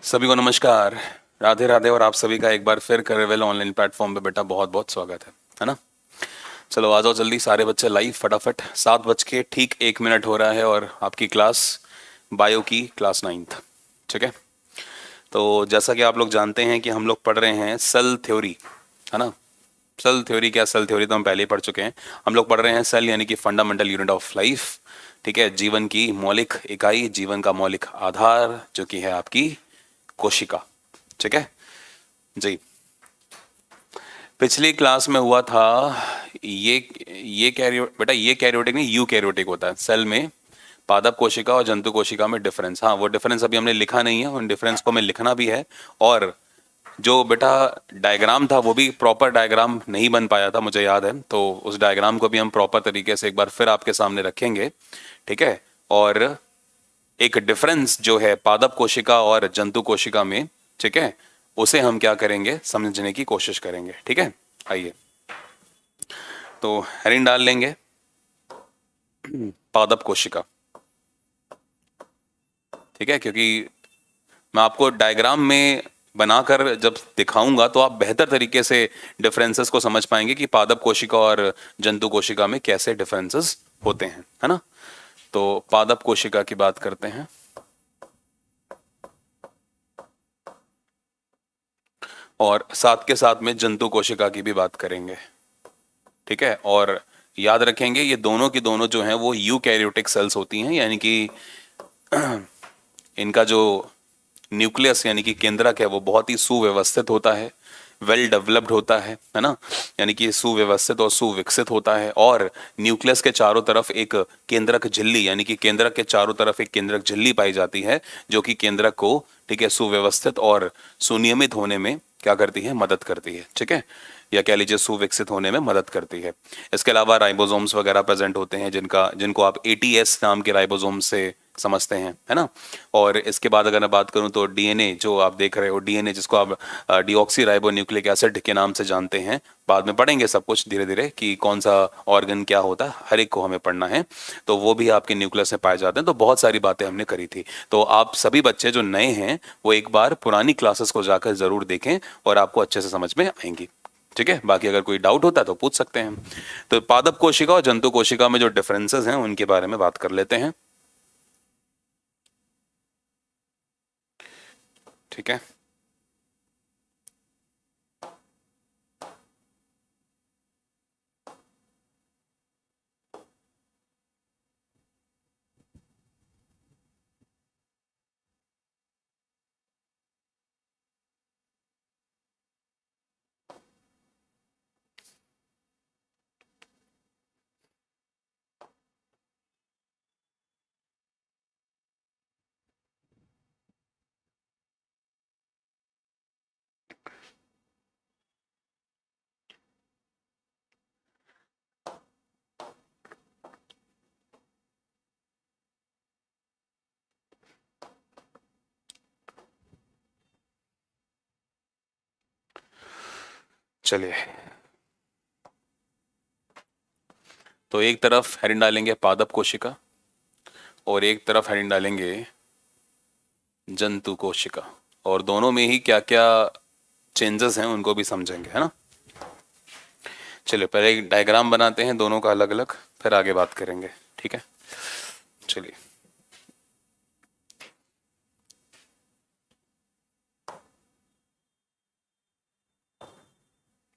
सभी को नमस्कार। राधे राधे। और आप सभी का एक बार फिर करेवेल ऑनलाइन प्लेटफॉर्म पे बेटा बहुत बहुत स्वागत है ना। चलो आ जाओ जल्दी सारे बच्चे लाइव फटाफट। 7 बज के ठीक 1 मिनट हो रहा है और आपकी क्लास बायो की क्लास 9th। ठीक है। तो जैसा कि आप लोग जानते हैं कि हम लोग पढ़ रहे हैं सेल थ्योरी, है ना। सेल थ्योरी क्या, सेल थ्योरी तो हम पहले ही पढ़ चुके हैं। हम लोग पढ़ रहे हैं सेल यानी कि फंडामेंटल यूनिट ऑफ लाइफ। ठीक है, जीवन की मौलिक इकाई, जीवन का मौलिक आधार जो कि है आपकी कोशिका। ठीक है जी। पिछली क्लास में हुआ था ये कैरियो बेटा, ये कैरियोटिक नहीं, यू कैरियोटिक होता है सेल में। पादप कोशिका और जंतु कोशिका में डिफरेंस, हाँ वो डिफरेंस अभी हमने लिखा नहीं है, उन डिफरेंस को हमें लिखना भी है। और जो बेटा डायग्राम था वो भी प्रॉपर डायग्राम नहीं बन पाया था, मुझे याद है, तो उस डायग्राम को भी हम प्रॉपर तरीके से एक बार फिर आपके सामने रखेंगे। ठीक है। और एक डिफरेंस जो है पादप कोशिका और जंतु कोशिका में, ठीक है, उसे हम क्या करेंगे, समझने की कोशिश करेंगे। ठीक है, आइए तो हेडिंग डाल लेंगे पादप कोशिका। ठीक है, क्योंकि मैं आपको डायग्राम में बनाकर जब दिखाऊंगा तो आप बेहतर तरीके से डिफरेंसेस को समझ पाएंगे कि पादप कोशिका और जंतु कोशिका में कैसे डिफरेंसेस होते हैं, है ना। तो पादप कोशिका की बात करते हैं और साथ के साथ में जंतु कोशिका की भी बात करेंगे। ठीक है। और याद रखेंगे ये दोनों की दोनों जो हैं वो यूकैरियोटिक सेल्स होती हैं, यानी कि इनका जो न्यूक्लियस यानी कि केंद्रक है वो बहुत ही सुव्यवस्थित होता है, वेल डेवलप्ड होता है ना। यानी कि सुव्यवस्थित और सुविकसित होता है। और न्यूक्लियस के चारों तरफ एक केंद्रक झिल्ली यानी कि केंद्रक के चारों तरफ एक केंद्रक झिल्ली पाई जाती है, जो कि केंद्रक को, ठीक है, सुव्यवस्थित और सुनियमित होने में क्या करती है, मदद करती है। ठीक है, या कह लीजिए सुविकसित होने में मदद करती है। इसके अलावा राइबोसोम्स वगैरह प्रेजेंट होते हैं, जिनको आप एटीएस नाम के राइबोसोम से समझते हैं, है ना। और इसके बाद अगर मैं बात करूं तो डीएनए जो आप देख रहे हो, डीएनए जिसको आप डीऑक्सी राइबो न्यूक्लिक एसिड के नाम से जानते हैं, बाद में पढ़ेंगे सब कुछ धीरे धीरे कि कौन सा ऑर्गन क्या होता है, हर एक को हमें पढ़ना है। तो वो भी आपके न्यूक्लियस में पाए जाते हैं। तो बहुत सारी बातें हमने करी थी। तो आप सभी बच्चे जो नए हैं वो एक बार पुरानी क्लासेस को जाकर जरूर देखें और आपको अच्छे से समझ में आएंगी। ठीक है, बाकी अगर कोई डाउट होता है तो पूछ सकते हैं। तो पादप कोशिका और जंतु कोशिका में जो डिफरेंसेस हैं उनके बारे में बात कर लेते हैं। ठीक है। चलिए, तो एक तरफ हेडिंग डालेंगे पादप कोशिका और एक तरफ हेडिंग डालेंगे जंतु कोशिका, और दोनों में ही क्या क्या चेंजेस हैं उनको भी समझेंगे, है ना। चलिए पहले एक डायग्राम बनाते हैं दोनों का अलग अलग, फिर आगे बात करेंगे। ठीक है, चलिए।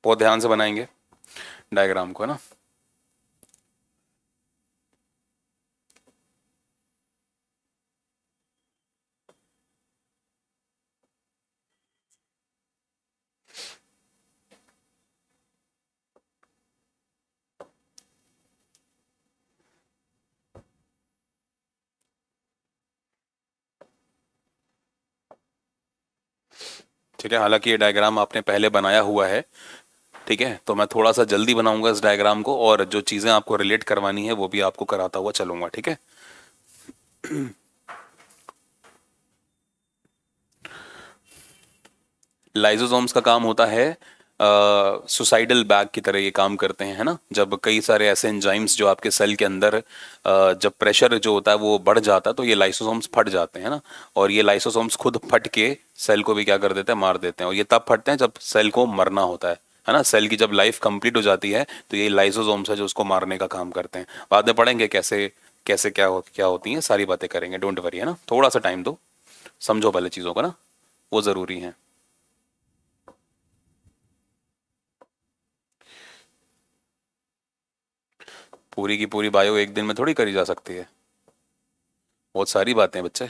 बहुत ध्यान से बनाएंगे डायग्राम को, है ना। ठीक है, हालांकि ये डायग्राम आपने पहले बनाया हुआ है। ठीक है, तो मैं थोड़ा सा जल्दी बनाऊंगा इस डायग्राम को, और जो चीजें आपको रिलेट करवानी है वो भी आपको कराता हुआ चलूंगा। ठीक है। लाइसोसोम्स का काम होता है सुसाइडल बैग की तरह ये काम करते हैं, है ना। जब कई सारे ऐसे एंजाइम्स जो आपके सेल के अंदर जब प्रेशर जो होता है वो बढ़ जाता है तो ये लाइसोसोम्स फट जाते हैं ना। और ये लाइसोसोम्स खुद फट के सेल को भी क्या कर देते हैं, मार देते हैं। और ये तब फटते हैं जब सेल को मरना होता है ना। सेल की जब लाइफ कंप्लीट हो जाती है तो ये लाइसोसोम्स है जो उसको मारने का काम करते हैं। बाद में पढ़ेंगे कैसे कैसे क्या होती हैं, सारी बातें करेंगे, डोंट वरी, है ना। थोड़ा सा टाइम दो, समझो पहले चीज़ों को ना, वो ज़रूरी है। पूरी की पूरी बायो एक दिन में थोड़ी करी जा सकती है, बहुत सारी बातें हैं बच्चे।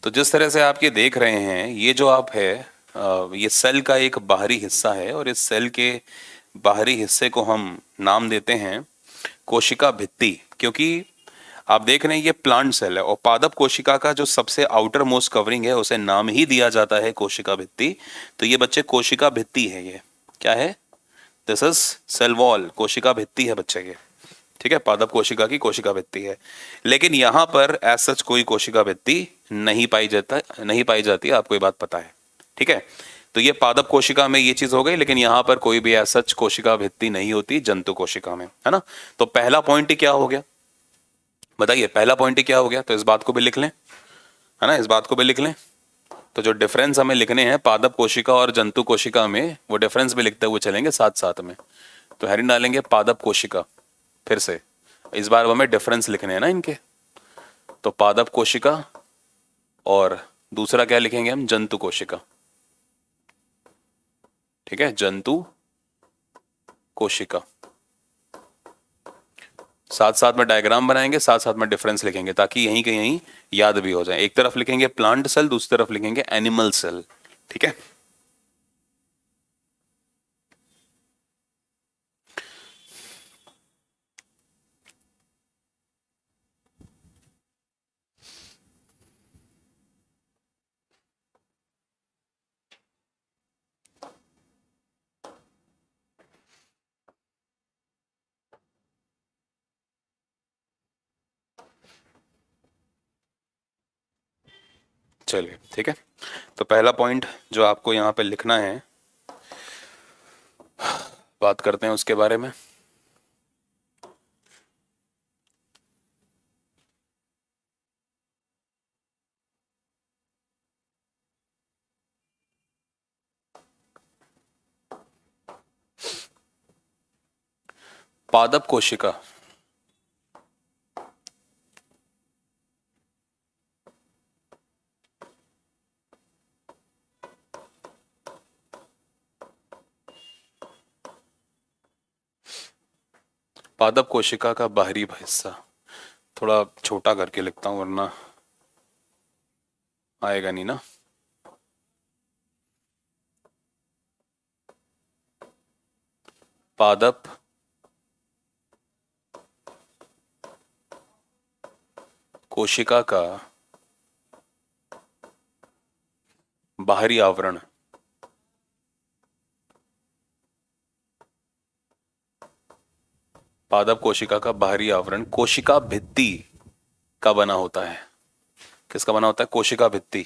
तो जिस तरह से आप ये देख रहे हैं, ये जो आप है ये सेल का एक बाहरी हिस्सा है, और इस सेल के बाहरी हिस्से को हम नाम देते हैं कोशिका भित्ति। क्योंकि आप देख रहे हैं ये प्लांट सेल है, और पादप कोशिका का जो सबसे आउटर मोस्ट कवरिंग है उसे नाम ही दिया जाता है कोशिका भित्ति। तो ये बच्चे कोशिका भित्ति है, ये क्या है, दिस इज सेल वॉल, कोशिका भित्ति है बच्चे ये। ठीक है, पादप कोशिका की कोशिका भित्ति है। लेकिन यहाँ पर एज सच कोई कोशिका भित्ति नहीं पाई जाती है, आपको ये बात पता है। ठीक है, तो ये पादप कोशिका में ये चीज हो गई, लेकिन यहाँ पर कोई भी एज सच कोशिका भित्ति नहीं होती जंतु कोशिका में, है ना। तो पहला पॉइंट ही क्या हो गया, बताइए, पहला पॉइंट ही क्या हो गया। तो इस बात को भी लिख लें, है ना, इस बात को भी लिख लें। तो जो डिफरेंस हमें लिखने हैं पादप कोशिका और जंतु कोशिका में, वो डिफरेंस भी लिखते हुए चलेंगे साथ साथ में। तो हेडिंग डालेंगे पादप कोशिका, फिर से इस बार हमें डिफरेंस लिखने हैं ना इनके। तो पादप कोशिका, और दूसरा क्या लिखेंगे हम, जंतु कोशिका। ठीक है, जंतु कोशिका। साथ साथ में डायग्राम बनाएंगे, साथ साथ में डिफरेंस लिखेंगे, ताकि यहीं के यहीं याद भी हो जाए। एक तरफ लिखेंगे प्लांट सेल, दूसरी तरफ लिखेंगे एनिमल सेल। ठीक है, चलिए ठीक है। तो पहला पॉइंट जो आपको यहाँ पे लिखना है, बात करते हैं उसके बारे में। पादप कोशिका, पादप कोशिका का बाहरी हिस्सा, थोड़ा छोटा करके लिखता हूं वरना आएगा नहीं ना। पादप कोशिका का बाहरी आवरण, पादप कोशिका का बाहरी आवरण कोशिका भित्ति का बना होता है। किसका बना होता है, कोशिका भित्ति।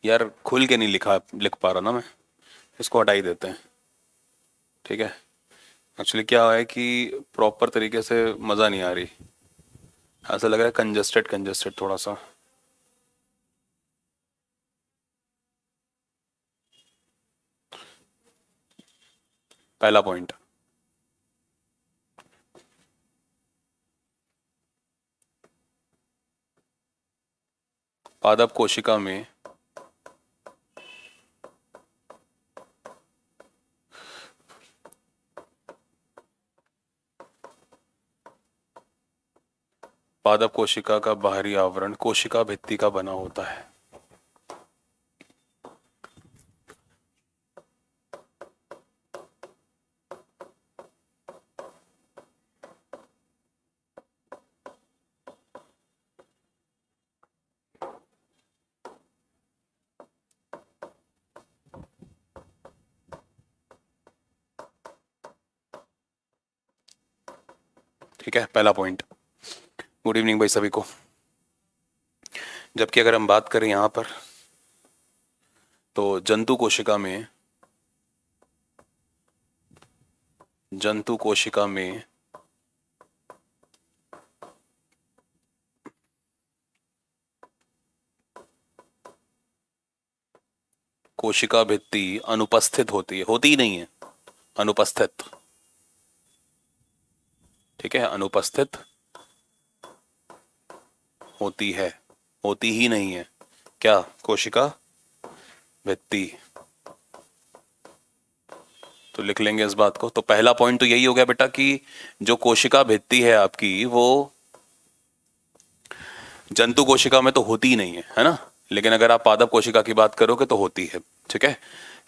यार खुल के नहीं लिख पा रहा ना मैं, इसको हटा ही देते हैं। ठीक है, एक्चुअली क्या है कि प्रॉपर तरीके से मज़ा नहीं आ रही, ऐसा लग रहा है कंजस्टेड कंजस्टेड थोड़ा सा। पहला पॉइंट, पादप कोशिका में पादप कोशिका का बाहरी आवरण कोशिका भित्ति का बना होता है। ठीक है, पहला पॉइंट। गुड इवनिंग भाई सभी को। जबकि अगर हम बात करें यहां पर तो जंतु कोशिका में कोशिका भित्ति अनुपस्थित होती है, होती ही नहीं है, अनुपस्थित। ठीक है, अनुपस्थित होती है, होती ही नहीं है क्या? कोशिका भित्ति। तो लिख लेंगे इस बात को। तो पहला पॉइंट तो यही हो गया बेटा कि जो कोशिका भित्ति है आपकी वो जंतु कोशिका में तो होती ही नहीं है ना, लेकिन अगर आप पादप कोशिका की बात करोगे तो होती है। ठीक है,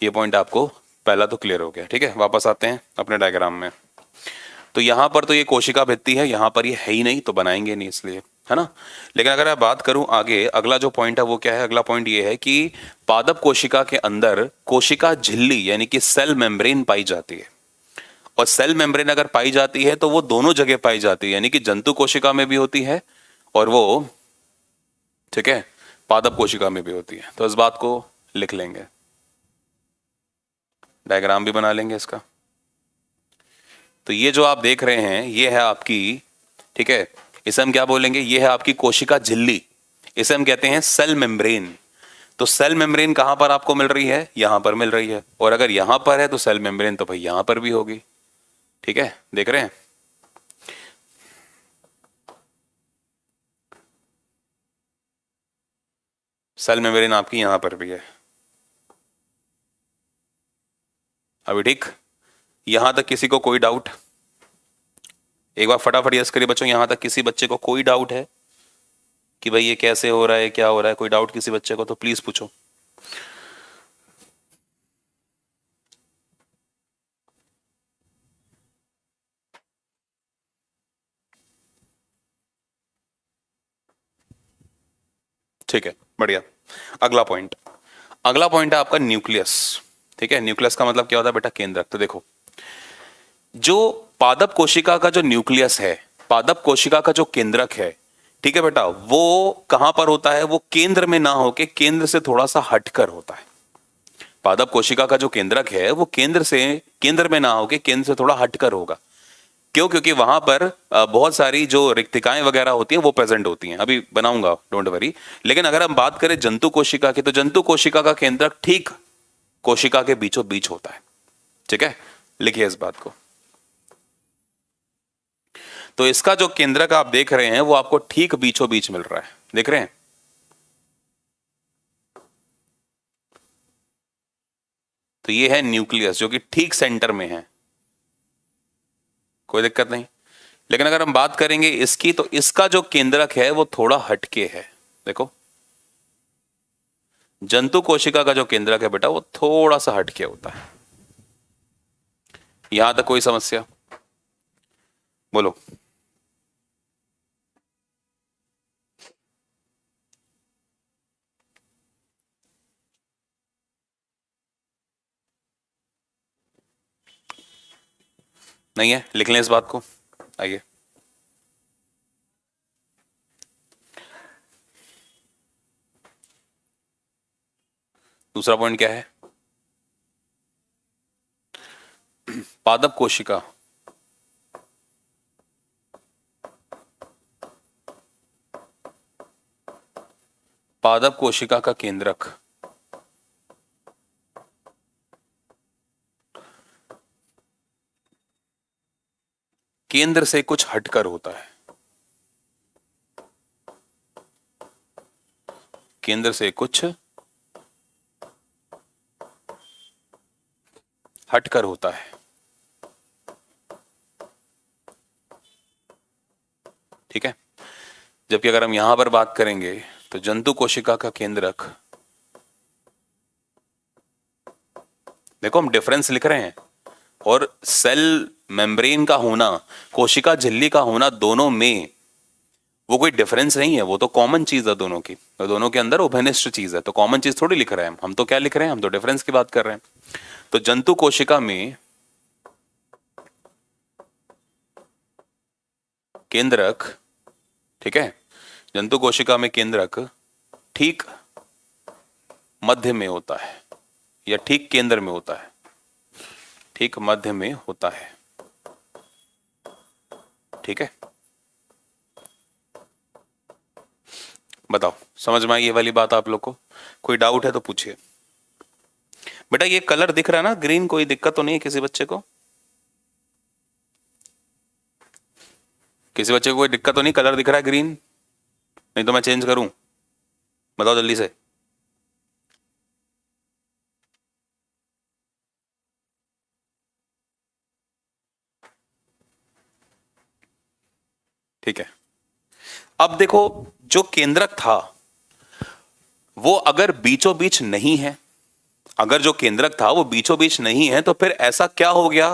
ये पॉइंट आपको पहला तो क्लियर हो गया। ठीक है, वापस आते हैं अपने डायग्राम में। तो यहां पर तो ये कोशिका भित्ति है, यहां पर ये है ही नहीं तो बनाएंगे नहीं, इसलिए, है ना। लेकिन अगर मैं बात करूं आगे, अगला जो पॉइंट है वो क्या है? अगला पॉइंट ये है कि पादप कोशिका के अंदर कोशिका झिल्ली यानी कि सेल मेम्ब्रेन पाई जाती है। और सेल मेम्ब्रेन अगर पाई जाती है तो वो दोनों जगह पाई जाती है, यानी कि जंतु कोशिका में भी होती है और वो, ठीक है, पादप कोशिका में भी होती है। तो इस बात को लिख लेंगे, डायग्राम भी बना लेंगे इसका। तो ये जो आप देख रहे हैं ये है आपकी, ठीक है, इसे हम क्या बोलेंगे? ये है आपकी कोशिका झिल्ली, इसे हम कहते हैं सेल मेम्ब्रेन। तो सेल मेम्ब्रेन कहां पर आपको मिल रही है? यहां पर मिल रही है। और अगर यहां पर है तो सेल मेम्ब्रेन तो भाई यहां पर भी होगी। ठीक है, देख रहे हैं? सेल मेम्ब्रेन आपकी यहां पर भी है। अभी ठीक, यहां तक किसी को कोई डाउट? एक बार फटाफट यस करिए बच्चों, यहां तक किसी बच्चे को कोई डाउट है कि भाई ये कैसे हो रहा है, क्या हो रहा है? कोई डाउट किसी बच्चे को तो प्लीज पूछो। ठीक है, बढ़िया। अगला पॉइंट है आपका न्यूक्लियस। ठीक है, न्यूक्लियस का मतलब क्या होता है बेटा? केंद्रक। तो देखो, जो पादप कोशिका का जो न्यूक्लियस है, पादप कोशिका का जो केंद्रक है, ठीक है बेटा, वो कहां पर होता है? वो केंद्र में ना होके केंद्र से थोड़ा सा हटकर होता है। पादप कोशिका का जो केंद्रक है वो केंद्र में ना होके केंद्र से थोड़ा हटकर होगा। क्यों? क्योंकि वहां पर बहुत सारी जो रिक्तिकाएं वगैरह होती हैं वो प्रेजेंट होती हैं, अभी बनाऊंगा, डोंट वरी। लेकिन अगर हम बात करें जंतु कोशिका की, तो जंतु कोशिका का केंद्रक ठीक कोशिका के बीचों बीच होता है। ठीक है, लिखिए इस बात को। तो इसका जो केंद्रक आप देख रहे हैं वो आपको ठीक बीचों बीच मिल रहा है, देख रहे हैं? तो ये है न्यूक्लियस जो कि ठीक सेंटर में है, कोई दिक्कत नहीं। लेकिन अगर हम बात करेंगे इसकी, तो इसका जो केंद्रक है वो थोड़ा हटके है। देखो, जंतु कोशिका का जो केंद्रक है बेटा वो थोड़ा सा हटके होता है। यहां तक कोई समस्या? बोलो। नहीं है? लिख लें इस बात को, आइए। दूसरा पॉइंट क्या है? पादप कोशिका पादप कोशिका का केंद्रक केंद्र से कुछ हटकर होता है, केंद्र से कुछ हटकर होता है। ठीक है, जबकि अगर हम यहां पर बात करेंगे तो जंतु कोशिका का केंद्रक, देखो हम डिफरेंस लिख रहे हैं, और सेल मेम्ब्रेन का होना, कोशिका झिल्ली का होना, दोनों में वो कोई डिफरेंस नहीं है, वो तो कॉमन चीज है दोनों की, तो दोनों के अंदर उभयनिष्ठ चीज है, तो कॉमन चीज थोड़ी लिख रहे हैं हम तो क्या लिख रहे हैं? हम तो डिफरेंस की बात कर रहे हैं। तो जंतु कोशिका में केंद्रक, ठीक है, जंतु कोशिका में केंद्रक ठीक मध्य में होता है या ठीक केंद्र में होता है, ठीक मध्य में होता है, ठीक है। बताओ समझ में आई ये वाली बात आप लोग को? कोई डाउट है तो पूछिए। बेटा ये कलर दिख रहा है ना ग्रीन, कोई दिक्कत तो नहीं है किसी बच्चे को? किसी बच्चे को कोई दिक्कत तो नहीं, कलर दिख रहा है ग्रीन? नहीं तो मैं चेंज करूं? बताओ जल्दी से। ठीक है, अब देखो, जो केंद्रक था वो अगर बीचों बीच नहीं है, अगर जो केंद्रक था वो बीचों बीच नहीं है, तो फिर ऐसा क्या हो गया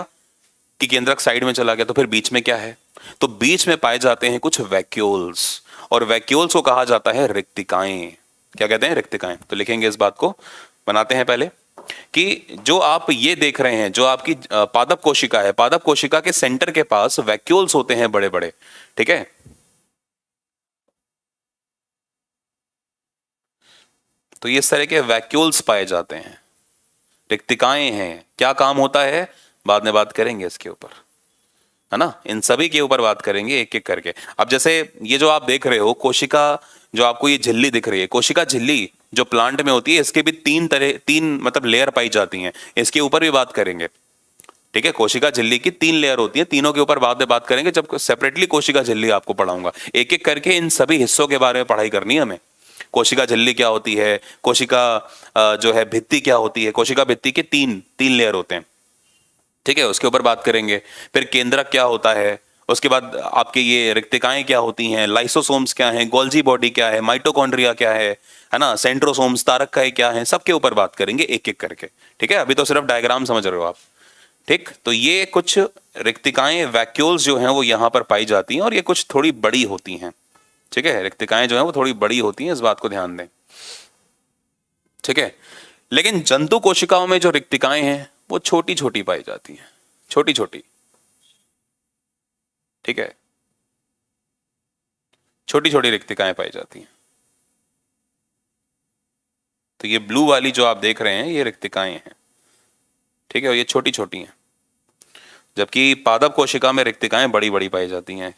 कि केंद्रक साइड में चला गया? तो फिर बीच में क्या है? तो बीच में पाए जाते हैं कुछ वैक्यूल्स, और वैक्यूल्स को कहा जाता है रिक्तिकाएं। क्या कहते हैं? रिक्तिकाएं। तो लिखेंगे इस बात को, बनाते हैं पहले कि जो आप ये देख रहे हैं, जो आपकी पादप कोशिका है, पादप कोशिका के सेंटर के पास वैक्यूल्स होते हैं बड़े बड़े, ठीक है। तो ये इस तरह के वैक्यूल्स पाए जाते हैं, रिक्तिकाएं हैं। क्या काम होता है बाद में बात करेंगे इसके ऊपर, है ना, इन सभी के ऊपर बात करेंगे एक एक करके। अब जैसे ये जो आप देख रहे हो कोशिका, जो आपको ये झिल्ली दिख रही है, कोशिका झिल्ली जो प्लांट में होती है, इसके भी तीन मतलब लेयर पाई जाती हैं, इसके ऊपर भी बात करेंगे, ठीक है। कोशिका झिल्ली की तीन लेयर होती है, तीनों के ऊपर बाद में बात करेंगे जब सेपरेटली कोशिका झिल्ली आपको पढ़ाऊंगा। एक एक करके इन सभी हिस्सों के बारे में पढ़ाई करनी है हमें। कोशिका झिल्ली क्या होती है, कोशिका जो है भित्ति क्या होती है, कोशिका भित्ति के तीन तीन लेयर होते हैं, ठीक है, उसके ऊपर बात करेंगे। फिर केंद्रक क्या होता है, उसके बाद आपके ये रिक्तिकाएं क्या होती हैं, लाइसोसोम्स क्या हैं, गोल्जी बॉडी क्या है, माइटोकॉन्ड्रिया क्या है ना, सेंट्रोसोम्स, तारक काय क्या है, सबके ऊपर बात करेंगे एक एक करके, ठीक है। अभी तो सिर्फ डायग्राम समझ रहे हो आप, ठीक। तो ये कुछ रिक्तिकाएं, वैक्यूल्स जो हैं वो यहाँ पर पाई जाती हैं, और ये कुछ थोड़ी बड़ी होती हैं, ठीक है। रिक्तिकाएं जो हैं वो थोड़ी बड़ी होती हैं, इस बात को ध्यान दें, ठीक है। लेकिन जंतु कोशिकाओं में जो रिक्तिकाएं हैं वो छोटी छोटी पाई जाती हैं, छोटी छोटी, ठीक है, छोटी छोटी रिक्तिकाएं पाई जाती हैं। तो ये ब्लू वाली जो आप देख रहे हैं ये रिक्तिकाएं हैं, ठीक है, और ये छोटी छोटी हैं, जबकि पादप कोशिका में रिक्तिकाएं बड़ी बड़ी पाई जाती हैं।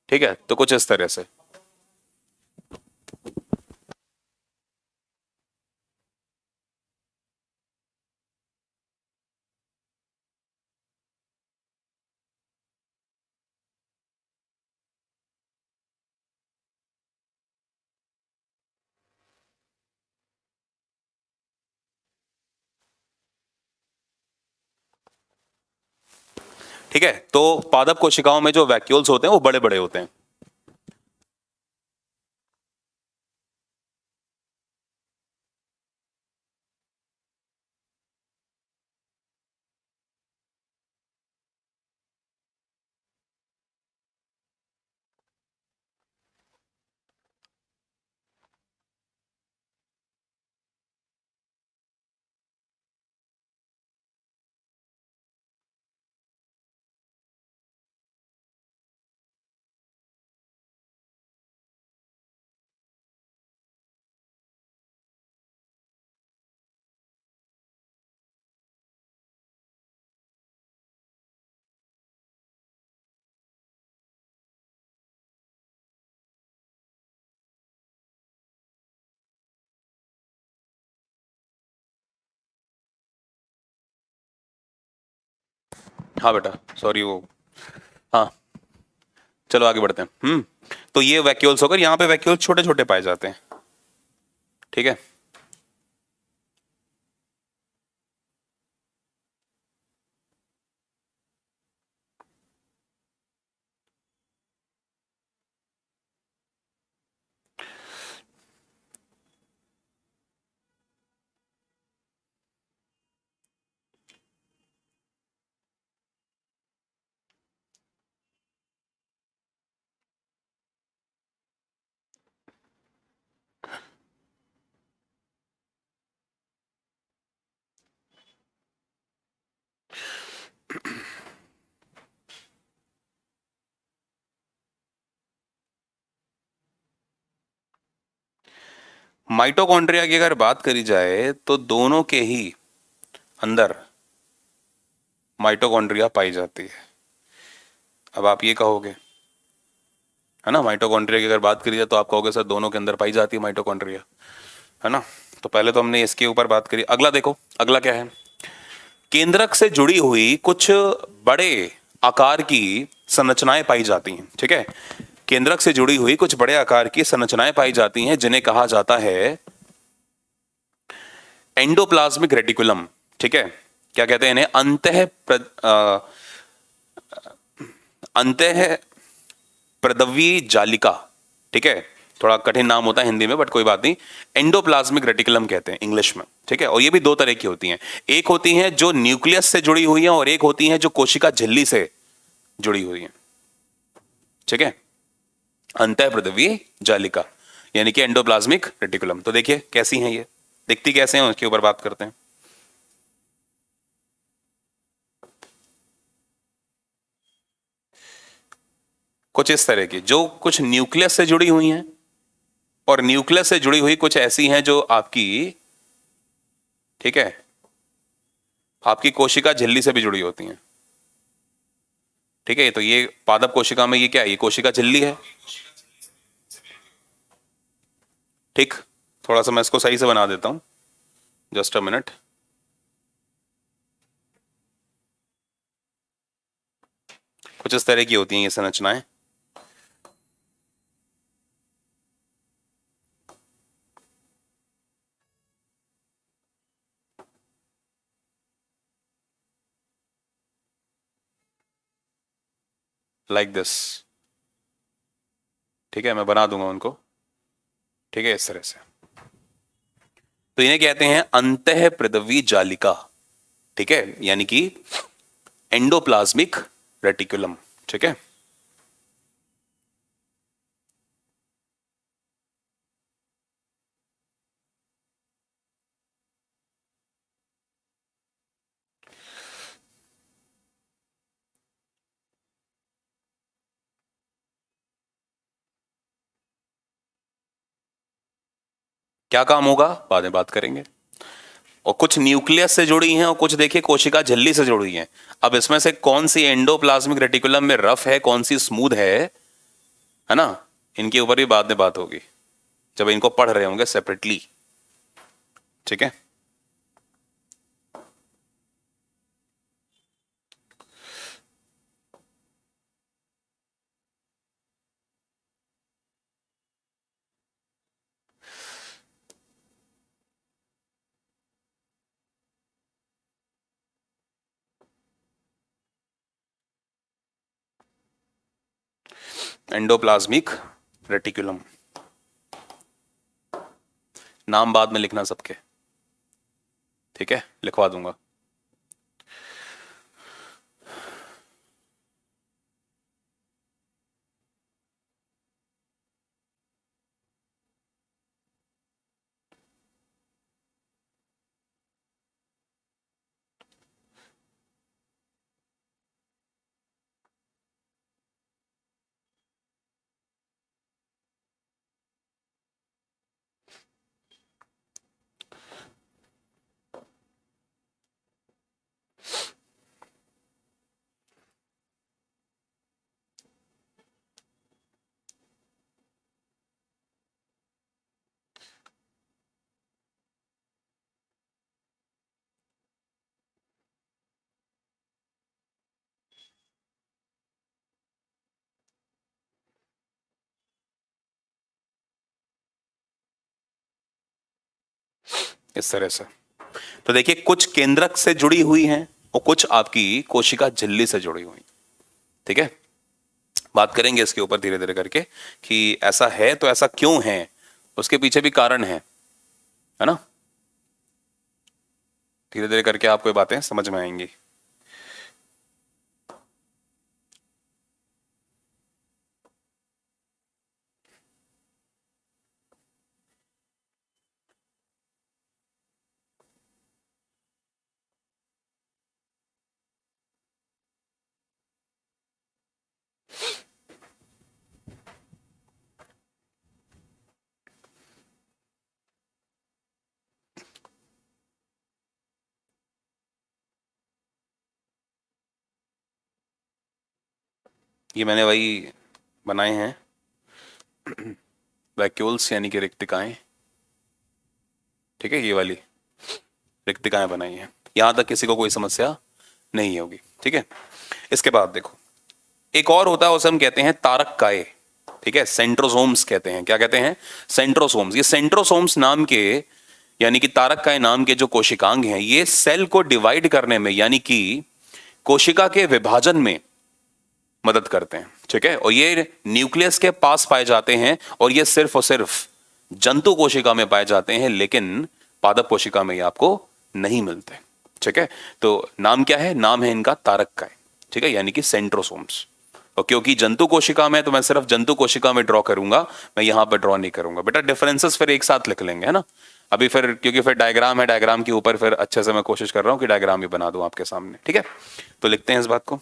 ठीक है, तो कुछ इस तरह से। ठीक है, तो पादप कोशिकाओं में जो वैक्यूल्स होते हैं वो बड़े बड़े होते हैं। हाँ बेटा, सॉरी वो, हाँ, चलो आगे बढ़ते हैं। तो ये वैक्यूल्स होकर, यहाँ पे वैक्यूल्स छोटे छोटे पाए जाते हैं, ठीक है। माइटोकॉन्ड्रिया की अगर बात करी जाए तो दोनों के ही अंदर माइटोकॉन्ड्रिया पाई जाती है। अब आप ये कहोगे, है ना, माइटोकॉन्ड्रिया की अगर बात करी जाए तो आप कहोगे सर दोनों के अंदर पाई जाती है माइटोकॉन्ड्रिया, है ना। तो पहले तो हमने इसके ऊपर बात करी। अगला देखो, अगला क्या है, केंद्रक से जुड़ी हुई कुछ बड़े आकार की संरचनाएं पाई जाती हैं। ठीक है, केंद्रक से जुड़ी हुई कुछ बड़े आकार की संरचनाएं पाई जाती हैं जिन्हें कहा जाता है एंडोप्लाज्मिक रेटिकुलम। ठीक है, क्या कहते हैं इन्हें, अंतः प्रदवीय जालिका। ठीक है, थोड़ा कठिन नाम होता है हिंदी में, बट कोई बात नहीं। एंडोप्लाज्मिक रेटिकुलम कहते हैं इंग्लिश में। ठीक है, और ये भी दो तरह की होती हैं, एक होती हैं जो न्यूक्लियस से जुड़ी हुई हैं और एक होती हैं जो कोशिका झिल्ली से जुड़ी हुई हैं। ठीक है, अंतःप्रदवीय जालिका यानी कि एंडोप्लाज्मिक रेटिकुलम। तो देखिए कैसी हैं ये, दिखती कैसे हैं, उसके ऊपर बात करते हैं। कुछ इस तरह की, जो कुछ न्यूक्लियस से जुड़ी हुई हैं और न्यूक्लियस से जुड़ी हुई कुछ ऐसी हैं जो आपकी, ठीक है, आपकी कोशिका झिल्ली से भी जुड़ी होती हैं। ठीक है, तो ये पादप कोशिका में ये क्या है, ये कोशिका झिल्ली है। ठीक, थोड़ा सा मैं इसको सही से बना देता हूं, जस्ट अ मिनट। कुछ इस तरह की होती हैं ये संरचनाएं। Like this. ठीक है, मैं बना दूंगा उनको। ठीक है, इस तरह से। तो इन्हें कहते हैं अंतः प्रदवी जालिका। ठीक है, यानी कि एंडोप्लाज्मिक रेटिकुलम। ठीक है, क्या काम होगा बाद में बात करेंगे। और कुछ न्यूक्लियस से जुड़ी हैं और कुछ देखिए कोशिका झिल्ली से जुड़ी हैं। अब इसमें से कौन सी एंडोप्लाज्मिक रेटिकुलम में रफ है, कौन सी स्मूथ है ना, इनके ऊपर भी बाद में बात होगी जब इनको पढ़ रहे होंगे सेपरेटली। ठीक है, एंडोप्लाज्मिक रेटिकुलम, नाम बाद में लिखना सबके। ठीक है, लिखवा दूंगा। इस तरह से। तो देखिए कुछ केंद्रक से जुड़ी हुई हैं और कुछ आपकी कोशिका झिल्ली से जुड़ी हुई। ठीक है, बात करेंगे इसके ऊपर धीरे धीरे करके कि ऐसा है तो ऐसा क्यों है, उसके पीछे भी कारण है ना। धीरे धीरे करके आपको ये बातें समझ में आएंगी। ये मैंने वही बनाए हैं, वैक्यूल्स यानी कि रिक्तिकाएं। ठीक है, ये वाली रिक्तिकाएं बनाई हैं। यहां तक किसी को कोई समस्या नहीं होगी। ठीक है, इसके बाद देखो, एक और होता है, उसे हम कहते हैं तारक काय। ठीक है, सेंट्रोसोम्स कहते हैं। क्या कहते हैं? सेंट्रोसोम्स। ये सेंट्रोसोम्स नाम के, यानी कि तारक काय नाम के जो कोशिकांग हैं, ये सेल को डिवाइड करने में, यानी कि कोशिका के विभाजन में मदद करते हैं। ठीक है, और ये न्यूक्लियस के पास पाए जाते हैं, और ये सिर्फ और सिर्फ जंतु कोशिका में पाए जाते हैं, लेकिन पादप कोशिका में ये आपको नहीं मिलते। ठीक है, तो नाम क्या है? नाम है इनका तारक काय। ठीक है, यानी कि सेंट्रोसोम्स। और क्योंकि जंतु कोशिका में है, तो मैं सिर्फ जंतु कोशिका में ड्रॉ करूंगा, मैं यहां पर ड्रॉ नहीं करूंगा। बेटा डिफरेंसेस फिर एक साथ लिख लेंगे, है ना। अभी फिर क्योंकि फिर डायग्राम है, डायग्राम के ऊपर फिर अच्छे से मैं कोशिश कर रहा हूं कि डायग्राम भी बना दूं आपके सामने। ठीक है, तो लिखते हैं इस बात को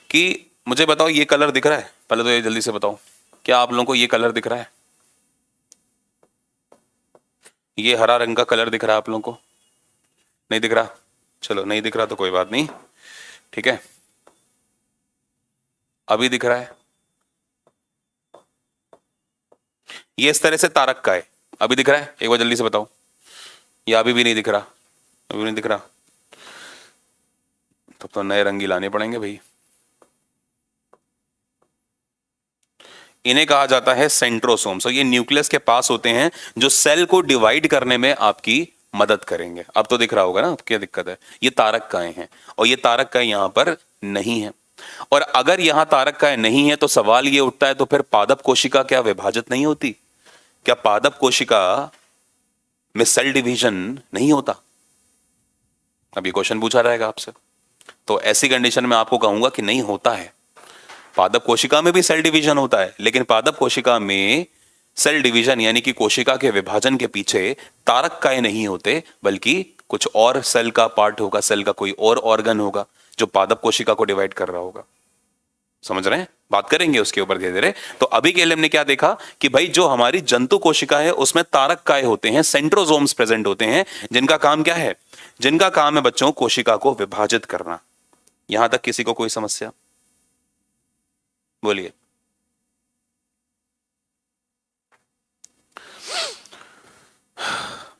कि मुझे बताओ ये कलर दिख रहा है? पहले तो ये जल्दी से बताओ, क्या आप लोगों को ये कलर दिख रहा है? ये हरा रंग का कलर दिख रहा है आप लोगों को? नहीं दिख रहा? चलो, नहीं दिख रहा तो कोई बात नहीं। ठीक है, अभी दिख रहा है? ये इस तरह से तारक का है। अभी दिख रहा है? एक बार जल्दी से बताओ। ये अभी भी नहीं दिख रहा? अभी भी नहीं दिख रहा? तो नए रंग ही लाने पड़ेंगे भाई। इन्हें कहा जाता है सेंट्रोसोम्स, और ये न्यूक्लियस के पास होते हैं, जो सेल को डिवाइड करने में आपकी मदद करेंगे। अब तो दिख रहा होगा ना क्या दिक्कत है? ये तारक काय हैं, और ये तारक काय यहां पर नहीं है। और अगर यहां तारक काय नहीं है, तो सवाल ये उठता है, तो फिर पादप कोशिका क्या विभाजित नहीं होती? क्या पादप कोशिका में सेल डिवीजन नहीं होता? अब ये क्वेश्चन पूछा रहेगा आपसे। तो ऐसी कंडीशन में आपको कहूंगा कि नहीं होता है। पादप कोशिका में भी सेल डिवीजन होता है, लेकिन पादप कोशिका में सेल डिवीजन यानी कि कोशिका के विभाजन के पीछे तारक काय नहीं होते, बल्कि कुछ और सेल का पार्ट होगा, सेल का कोई और ऑर्गन होगा जो पादप कोशिका को डिवाइड कर रहा होगा। समझ रहे हैं? बात करेंगे उसके ऊपर धीरे धीरे। तो अभी के लिए हमने क्या देखा कि भाई जो हमारी जंतु कोशिका है उसमें तारक काय होते हैं, सेंट्रोसोम्स प्रेजेंट होते हैं, जिनका काम क्या है? जिनका काम है बच्चों कोशिका को विभाजित करना। यहां तक किसी को कोई समस्या? बोलिए।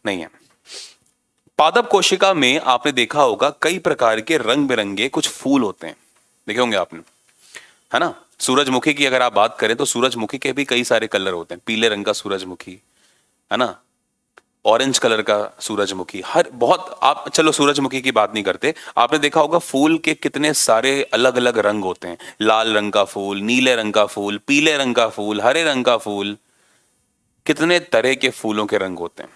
नहीं है। पादप कोशिका में आपने देखा होगा कई प्रकार के रंग बिरंगे कुछ फूल होते हैं, देखे होंगे आपने, है ना। सूरजमुखी की अगर आप बात करें तो सूरजमुखी के भी कई सारे कलर होते हैं। पीले रंग का सूरजमुखी, है ना, ऑरेंज कलर का सूरजमुखी, हर बहुत, आप चलो सूरजमुखी की बात नहीं करते। आपने देखा होगा फूल के कितने सारे अलग अलग रंग होते हैं। लाल रंग का फूल, नीले रंग का फूल, पीले रंग का फूल, हरे रंग का फूल, कितने तरह के फूलों के रंग होते हैं।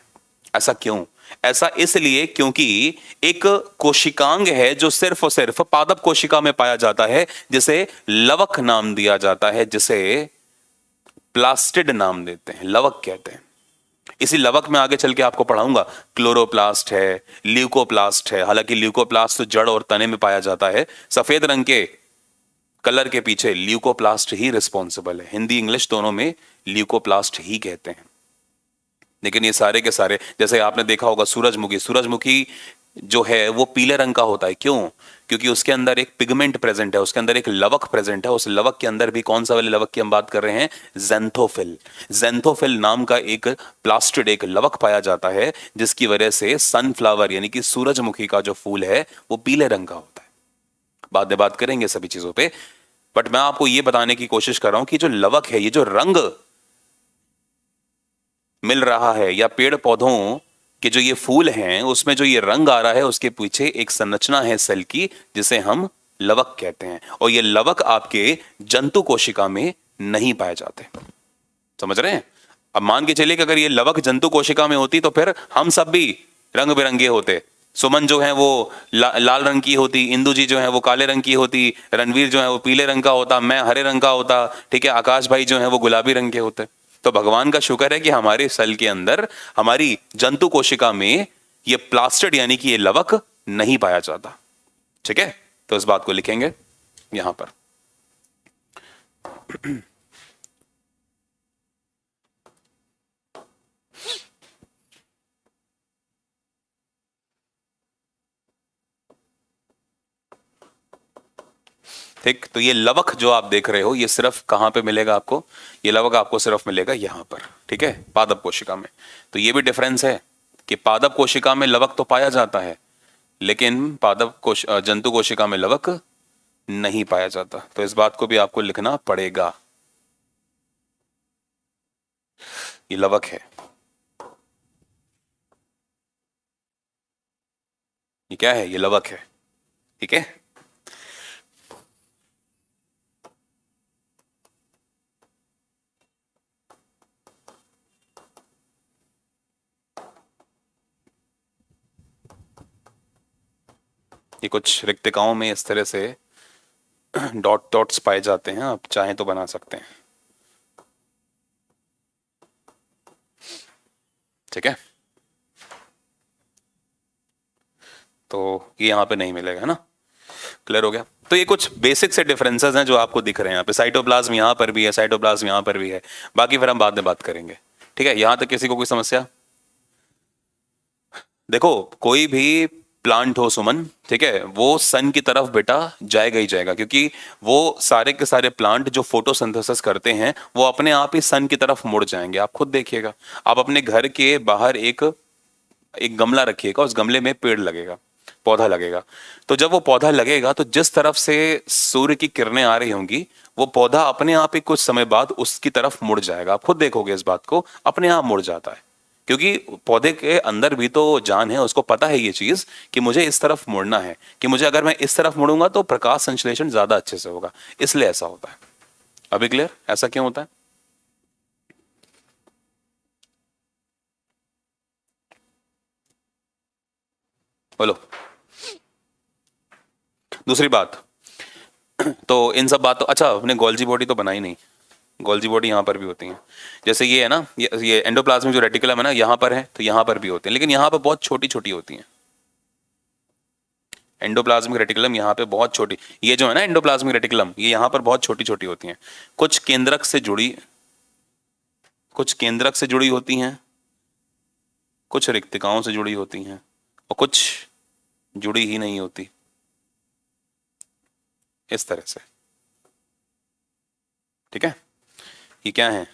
ऐसा क्यों? ऐसा इसलिए क्योंकि एक कोशिकांग है जो सिर्फ और सिर्फ पादप कोशिका में पाया जाता है, जिसे लवक नाम दिया जाता है, जिसे प्लास्टिड नाम देते हैं, लवक कहते हैं। इसी लवक में आगे चल के आपको पढ़ाऊंगा, क्लोरोप्लास्ट है, ल्यूकोप्लास्ट है। हालांकि ल्यूकोप्लास्ट तो जड़ और तने में पाया जाता है। सफेद रंग के कलर के पीछे ल्यूकोप्लास्ट ही रिस्पॉन्सिबल है। हिंदी इंग्लिश दोनों में ल्यूकोप्लास्ट ही कहते हैं। लेकिन ये सारे के सारे, जैसे आपने देखा होगा सूरजमुखी, सूरजमुखी जो है वो पीले रंग का होता है। क्यों? क्योंकि उसके अंदर एक पिगमेंट प्रेजेंट है, उसके अंदर एक लवक प्रेजेंट है। उस लवक के अंदर भी कौन सा वाले लवक की हम बात कर रहे हैं? ज़ैंथोफिल। ज़ैंथोफिल नाम का एक प्लास्टिड, एक लवक पाया जाता है, जिसकी वजह से सनफ्लावर यानी कि सूरजमुखी का जो फूल है वो पीले रंग का होता है। बाद में बात करेंगे सभी चीजों पे, बट मैं आपको ये बताने की कोशिश कर रहा हूं कि जो लवक है, ये जो रंग मिल रहा है, या पेड़ पौधों के जो ये फूल हैं उसमें जो ये रंग आ रहा है, उसके पीछे एक संरचना है सेल की, जिसे हम लवक कहते हैं। और ये लवक आपके जंतु कोशिका में नहीं पाए जाते। समझ रहे हैं? अब मान के चलिए कि अगर ये लवक जंतु कोशिका में होती तो फिर हम सब भी रंग बिरंगे होते। सुमन जो है वो लाल रंग की होती, इंदु जी जो है वो काले रंग की होती, रणवीर जो है वो पीले रंग का होता, मैं हरे रंग का होता, ठीक है, आकाश भाई जो है वो गुलाबी रंग के होते। तो भगवान का शुक्र है कि हमारे सेल के अंदर, हमारी जंतु कोशिका में ये प्लास्टिड यानी कि ये लवक नहीं पाया जाता। ठीक है, तो इस बात को लिखेंगे यहां पर। ठीक, तो ये लवक जो आप देख रहे हो ये सिर्फ कहाँ पे मिलेगा आपको, ये लवक आपको सिर्फ मिलेगा यहाँ पर, ठीक है, पादप कोशिका में। तो ये भी डिफरेंस है कि पादप कोशिका में लवक तो पाया जाता है, लेकिन जंतु कोशिका में लवक नहीं पाया जाता। तो इस बात को भी आपको लिखना पड़ेगा, ये लवक है, ये क्या है, ये लवक है, ठीक है। ये कुछ रिक्तिकाओं में इस तरह से डॉट डॉट्स पाए जाते हैं, आप चाहें तो बना सकते हैं, ठीक है। तो ये यहाँ पे नहीं मिलेगा, है ना, क्लियर हो गया। तो ये कुछ बेसिक से डिफरेंसेस हैं जो आपको दिख रहे हैं यहाँ पे। साइटोप्लाज्म यहाँ पर भी है, साइटोप्लाज्म यहाँ पर भी है, बाकी फिर हम बाद में बात करेंगे, ठीक है। यहाँ तक किसी को कोई समस्या? देखो कोई भी प्लांट हो सुमन, ठीक है, वो सन की तरफ बेटा जाएगा ही जाएगा, क्योंकि वो सारे के सारे प्लांट जो फोटोसिंथेसिस करते हैं वो अपने आप ही सन की तरफ मुड़ जाएंगे। आप खुद देखिएगा, आप अपने घर के बाहर एक एक गमला रखिएगा, उस गमले में पेड़ लगेगा, पौधा लगेगा। तो जब वो पौधा लगेगा तो जिस तरफ से सूर्य की किरणें आ रही होंगी वो पौधा अपने आप ही कुछ समय बाद उसकी तरफ मुड़ जाएगा। आप खुद देखोगे इस बात को, अपने आप मुड़ जाता है, क्योंकि पौधे के अंदर भी तो जान है, उसको पता है ये चीज कि मुझे इस तरफ मुड़ना है, कि मुझे अगर मैं इस तरफ मुड़ूंगा तो प्रकाश संश्लेषण ज्यादा अच्छे से होगा, इसलिए ऐसा होता है। अभी क्लियर ऐसा क्यों होता है? बोलो। दूसरी बात, तो इन सब बातों, अच्छा अपने गोल्जी बॉडी तो बनाई नहीं, गोल्जी बॉडी यहाँ पर भी होती है। जैसे ये है ना, ये एंडोप्लाज्मिक जो रेटिकुलम है ना यहाँ पर है, तो यहाँ पर भी होते हैं, लेकिन यहाँ पर बहुत छोटी छोटी होती हैं। एंडोप्लाज्मिक रेटिकुलम यहाँ पे बहुत छोटी, ये जो है ना एंडोप्लाज्मिक रेटिकुलम, ये यहाँ पर बहुत छोटी छोटी होती हैं। कुछ केंद्रक से जुड़ी, कुछ केंद्रक से जुड़ी होती हैं, कुछ रिक्तिकाओं से जुड़ी होती हैं, और कुछ जुड़ी ही नहीं होती, इस तरह से, ठीक है। ये क्या है?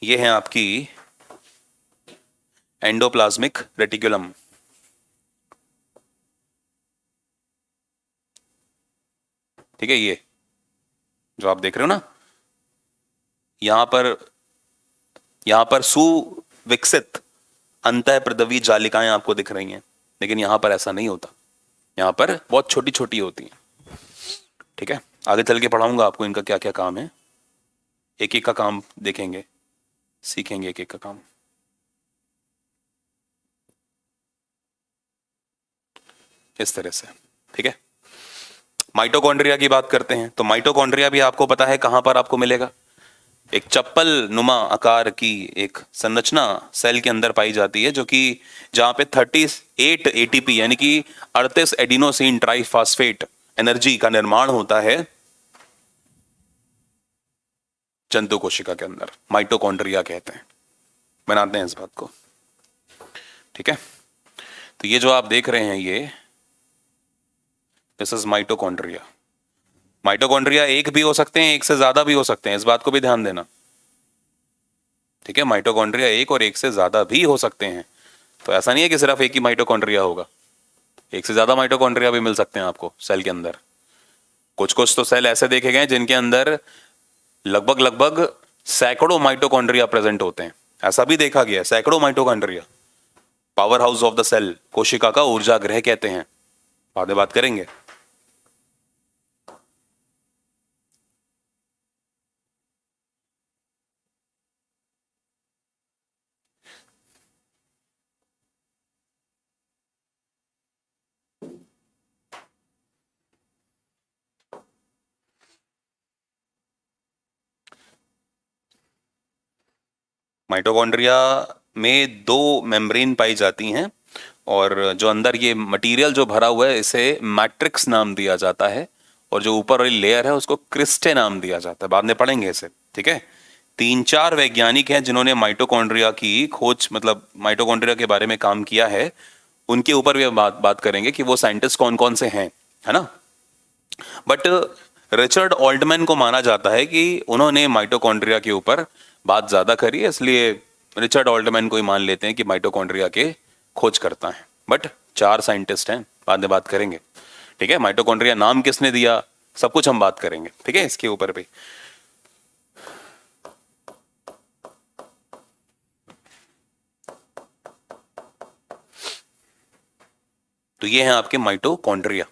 ये है आपकी एंडोप्लाज्मिक रेटिकुलम, ठीक है। ये जो आप देख रहे हो ना, यहां पर सुविकसित अंतःप्रदवी जालिकाएं आपको दिख रही हैं, लेकिन यहां पर ऐसा नहीं होता, यहां पर बहुत छोटी छोटी होती हैं, ठीक है। आगे चल के पढ़ाऊंगा आपको इनका क्या क्या काम है, एक एक का काम देखेंगे, सीखेंगे एक एक का काम। इस तरह से, ठीक है। माइटोकॉन्ड्रिया की बात करते हैं, तो माइटोकॉन्ड्रिया भी आपको पता है कहां पर आपको मिलेगा। एक चप्पल नुमा आकार की एक संरचना सेल के अंदर पाई जाती है, जो कि जहां पे 38 एटीपी यानी कि 38 एडिनोसिन ट्राइफॉस्फेट एनर्जी का निर्माण होता है जंतु कोशिका के अंदर, माइटोकॉन्ड्रिया कहते हैं, बनाते हैं इस बात को, ठीक है। तो ये जो आप देख रहे हैं ये दिस इज माइटोकॉन्ड्रिया। माइटोकॉन्ड्रिया एक भी हो सकते हैं, एक से ज्यादा भी हो सकते हैं, इस बात को भी ध्यान देना, ठीक है। माइटोकॉन्ड्रिया एक और एक से ज्यादा भी हो सकते हैं, तो ऐसा नहीं है कि सिर्फ एक ही माइटोकॉन्ड्रिया होगा, एक से ज्यादा माइटोकॉन्ड्रिया भी मिल सकते हैं आपको सेल के अंदर। कुछ कुछ तो सेल ऐसे देखे गए जिनके अंदर लगभग लगभग सैकड़ों माइटोकॉन्ड्रिया प्रेजेंट होते हैं, ऐसा भी देखा गया है, सैकड़ों mitochondria. Power house of the cell, कोशिका का ऊर्जा गृह कहते हैं, बाद में बात करेंगे। माइटोकॉन्ड्रिया में दो मेम्ब्रेन पाई जाती हैं, और जो अंदर ये मटेरियल जो भरा हुआ है इसे मैट्रिक्स नाम दिया जाता है, और जो ऊपर वाली लेयर है उसको क्रिस्टे नाम दिया जाता है, बाद में पढ़ेंगे इसे, ठीक है। 3-4 वैज्ञानिक हैं जिन्होंने माइटोकॉन्ड्रिया की खोज, मतलब माइटोकॉन्ड्रिया के बारे में काम किया है, उनके ऊपर भी बात करेंगे कि वो साइंटिस्ट कौन कौन से हैं, है ना। बट रिचर्ड ऑल्टमैन को माना जाता है कि उन्होंने माइटोकॉन्ड्रिया के ऊपर बात ज्यादा करी है, इसलिए रिचर्ड ऑल्टमैन को ही मान लेते हैं कि माइटोकॉन्ड्रिया के खोज करता है। बट 4 साइंटिस्ट हैं, बाद में बात करेंगे। ठीक है, माइटोकॉन्ड्रिया नाम किसने दिया, सब कुछ हम बात करेंगे। ठीक है, इसके ऊपर भी। तो ये हैं आपके माइटोकॉन्ड्रिया।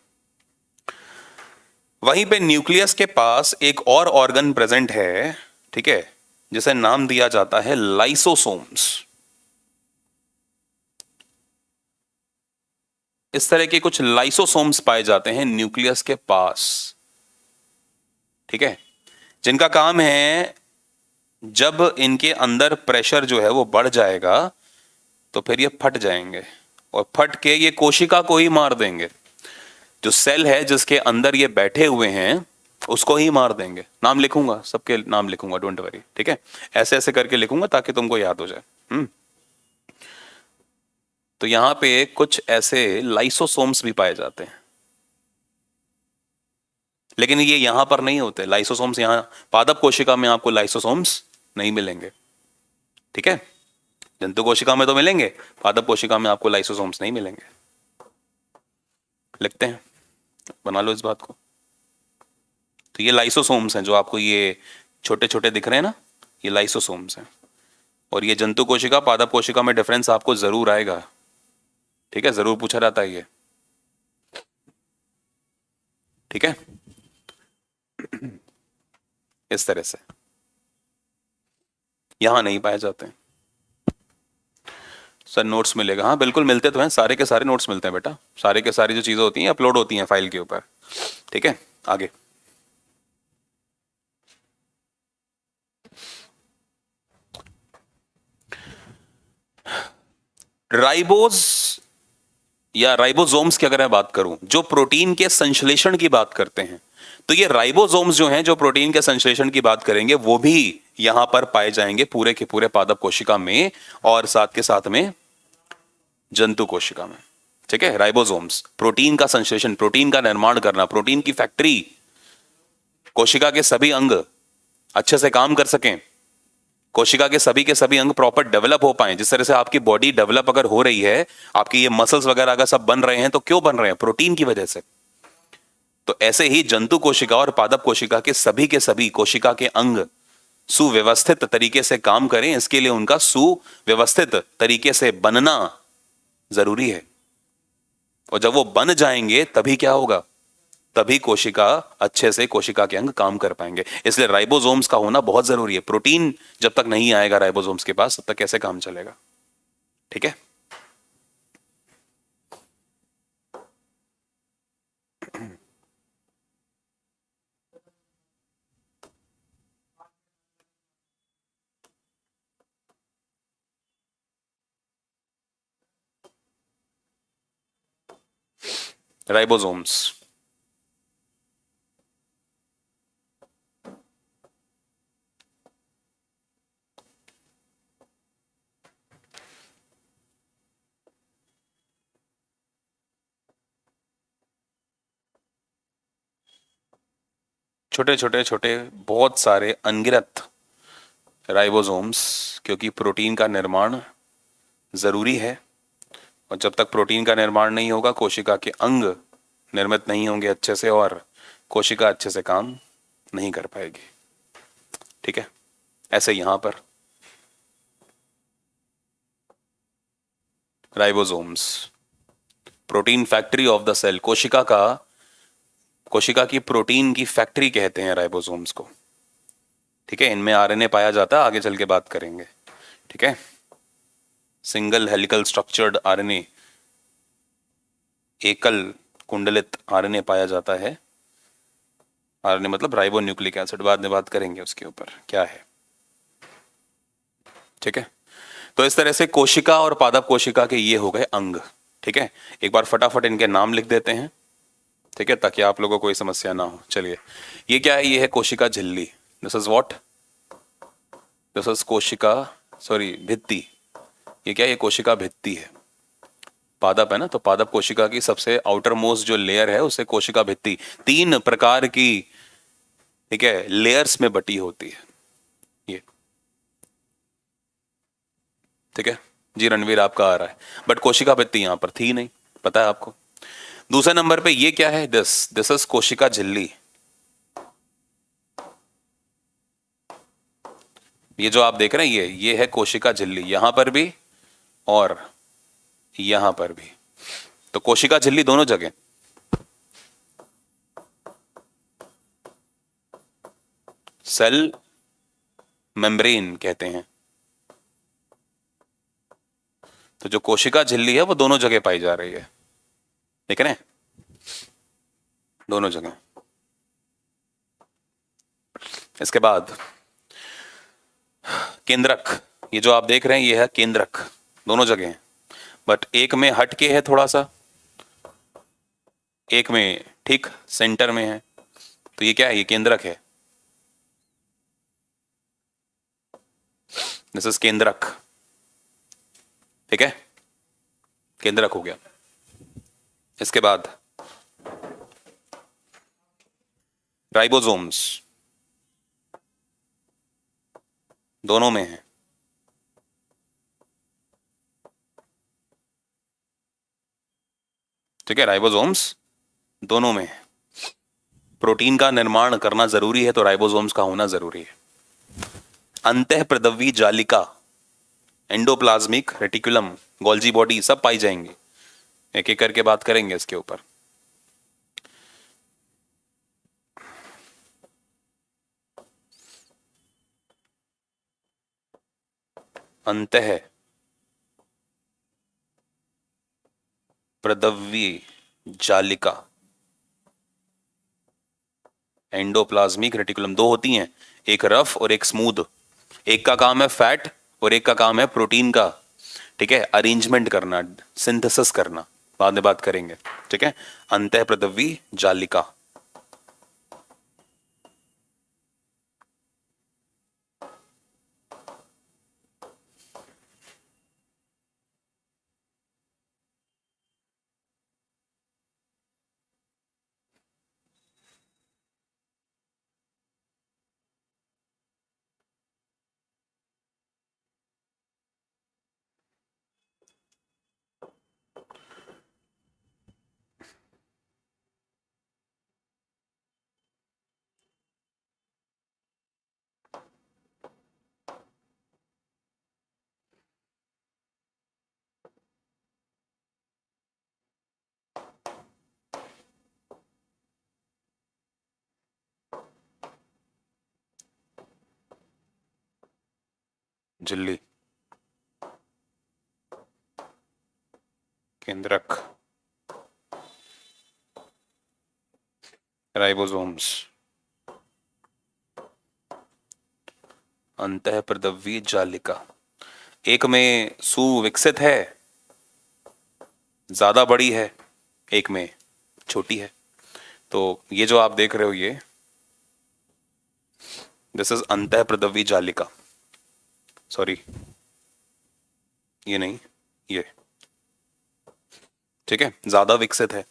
वहीं पे न्यूक्लियस के पास एक और ऑर्गन प्रेजेंट है, ठीक है, जिसे नाम दिया जाता है लाइसोसोम्स। इस तरह के कुछ लाइसोसोम्स पाए जाते हैं न्यूक्लियस के पास। ठीक है, जिनका काम है जब इनके अंदर प्रेशर जो है वो बढ़ जाएगा तो फिर ये फट जाएंगे और फट के ये कोशिका को ही मार देंगे। जो सेल है जिसके अंदर ये बैठे हुए हैं उसको ही मार देंगे। नाम लिखूंगा, सबके नाम लिखूंगा, डोंट वरी। ठीक है, ऐसे ऐसे करके लिखूंगा ताकि तुमको याद हो जाए। तो यहां पे कुछ ऐसे लाइसोसोम्स भी पाए जाते हैं, लेकिन ये यहां पर नहीं होते लाइसोसोम्स। यहां पादप कोशिका में आपको लाइसोसोम्स नहीं मिलेंगे। ठीक है, जंतु कोशिका में तो मिलेंगे, पादप कोशिका में आपको लाइसोसोम्स नहीं मिलेंगे। लिखते हैं, बना लो इस बात को। तो ये लाइसोसोम्स हैं जो आपको ये छोटे छोटे दिख रहे हैं ना, ये लाइसोसोम्स हैं। और ये जंतु कोशिका पादप कोशिका में डिफरेंस आपको जरूर आएगा। ठीक है, जरूर पूछा जाता है ये। ठीक है, इस तरह से यहां नहीं पाए जाते। सर नोट्स मिलेगा? हाँ बिल्कुल मिलते तो हैं, सारे के सारे नोट्स मिलते हैं बेटा। सारे के सारी जो चीजें होती हैं अपलोड होती हैं फाइल के ऊपर। ठीक है, आगे। राइबोज या राइबोसोम्स की अगर मैं बात करूं, जो प्रोटीन के संश्लेषण की बात करते हैं, तो ये राइबोसोम्स जो हैं जो प्रोटीन के संश्लेषण की बात करेंगे वो भी यहां पर पाए जाएंगे पूरे के पूरे पादप कोशिका में और साथ के साथ में जंतु कोशिका में। ठीक है, राइबोसोम्स प्रोटीन का संश्लेषण, प्रोटीन का निर्माण करना, प्रोटीन की फैक्ट्री, कोशिका के सभी अंग अच्छे से काम कर सकें, कोशिका के सभी अंग प्रॉपर डेवलप हो पाए। जिस तरह से आपकी बॉडी डेवलप अगर हो रही है, आपकी ये मसल्स वगैरह अगर सब बन रहे हैं, तो क्यों बन रहे हैं? प्रोटीन की वजह से। तो ऐसे ही जंतु कोशिका और पादप कोशिका के सभी कोशिका के अंग सुव्यवस्थित तरीके से काम करें, इसके लिए उनका सुव्यवस्थित तरीके से बनना जरूरी है। और जब वो बन जाएंगे तभी क्या होगा? तभी कोशिका अच्छे से, कोशिका के अंग काम कर पाएंगे। इसलिए राइबोसोम्स का होना बहुत जरूरी है। प्रोटीन जब तक नहीं आएगा राइबोसोम्स के पास, तब तक कैसे काम चलेगा? ठीक है, राइबोसोम्स छोटे छोटे छोटे बहुत सारे अनगिनत राइबोसोम्स, क्योंकि प्रोटीन का निर्माण जरूरी है। और जब तक प्रोटीन का निर्माण नहीं होगा, कोशिका के अंग निर्मित नहीं होंगे अच्छे से और कोशिका अच्छे से काम नहीं कर पाएगी। ठीक है, ऐसे यहां पर ribosomes protein factory of the cell, कोशिका की प्रोटीन की फैक्ट्री कहते हैं राइबोसोम्स को। ठीक है, इनमें आरएनए पाया जाता है, आगे चल के बात करेंगे। ठीक है, सिंगल हेलिकल स्ट्रक्चर्ड आरएनए, एकल कुंडलित आरएनए पाया जाता है। आरएनए मतलब राइबो न्यूक्लिक एसिड, बाद में बात करेंगे उसके ऊपर क्या है। ठीक है, तो इस तरह से कोशिका और पादप कोशिका के ये हो गए अंग। ठीक है, एक बार फटाफट इनके नाम लिख देते हैं। ठीक है, ताकि आप लोगों को कोई समस्या ना हो। चलिए, ये क्या है? ये है कोशिका झिल्ली। This is what? This is कोशिका, सॉरी, भित्ति। ये क्या है? ये कोशिका भित्ति है। पादप है ना, तो पादप कोशिका की सबसे आउटर मोस्ट जो लेयर है उसे कोशिका भित्ति 3 प्रकार की, ठीक है, लेयर्स में बटी होती है ये। ठीक है जी, रणवीर आपका आ रहा है, बट कोशिका भित्ति यहां पर थी नहीं, पता है आपको। दूसरे नंबर पे ये क्या है, दिस इज कोशिका झिल्ली। ये जो आप देख रहे हैं ये है कोशिका झिल्ली, यहां पर भी और यहां पर भी। तो कोशिका झिल्ली दोनों जगह, सेल मेम्ब्रेन कहते हैं। तो जो कोशिका झिल्ली है वो दोनों जगह पाई जा रही है, देख रहे हैं, दोनों जगह। इसके बाद केंद्रक, ये जो आप देख रहे हैं ये है केंद्रक, दोनों जगह है, बट एक में हट के है थोड़ा सा, एक में ठीक सेंटर में है। तो ये क्या है, ये केंद्रक है, दिस इज केंद्रक। ठीक है, केंद्रक हो गया। इसके बाद राइबोसोम्स, दोनों में है। ठीक है, राइबोसोम्स दोनों में है। प्रोटीन का निर्माण करना जरूरी है तो राइबोसोम्स का होना जरूरी है। अंतःप्रदवी जालिका, एंडोप्लाज्मिक रेटिकुलम, गोल्जी बॉडी सब पाई जाएंगी। एक एक करके बात करेंगे इसके ऊपर। अंतः प्रदवी जालिका, एंडोप्लाज्मिक रेटिकुलम, दो होती हैं, एक रफ और एक स्मूथ। एक का काम है फैट और एक का काम है प्रोटीन का, ठीक है, अरेंजमेंट करना, सिंथेसिस करना, बाद में बात करेंगे। ठीक है, अंतःप्रदवी जालिका। झिल्ली, केंद्रक, राइबोसोम्स, अंतःप्रदवी जालिका। एक में सुविकसित है, ज्यादा बड़ी है, एक में छोटी है। तो ये जो आप देख रहे हो ये, दिस इज अंतःप्रदवी जालिका, सॉरी ये नहीं, ये, ठीक है, ज्यादा विकसित है,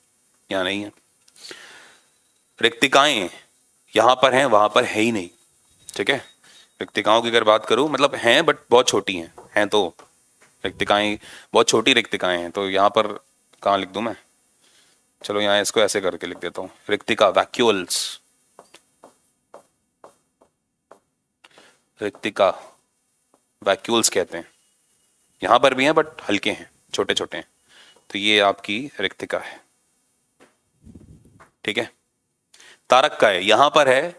यहां नहीं है। रिक्तिकाएं यहां पर हैं, वहां पर है ही नहीं। ठीक है, रिक्तिकाओं की अगर बात करूं, मतलब हैं बट बहुत छोटी हैं तो रिक्तिकाएं, बहुत छोटी रिक्तिकाएं हैं। तो यहां पर कहाँ लिख दूं मैं, चलो यहाँ इसको ऐसे करके लिख देता हूं, रिक्तिका, वैक्यूल्स, रिक्तिका वैक्यूल्स कहते हैं। यहां पर भी हैं बट हल्के हैं, छोटे छोटे हैं। तो ये आपकी रिक्तिका है। ठीक है, तारक का है, यहां पर है।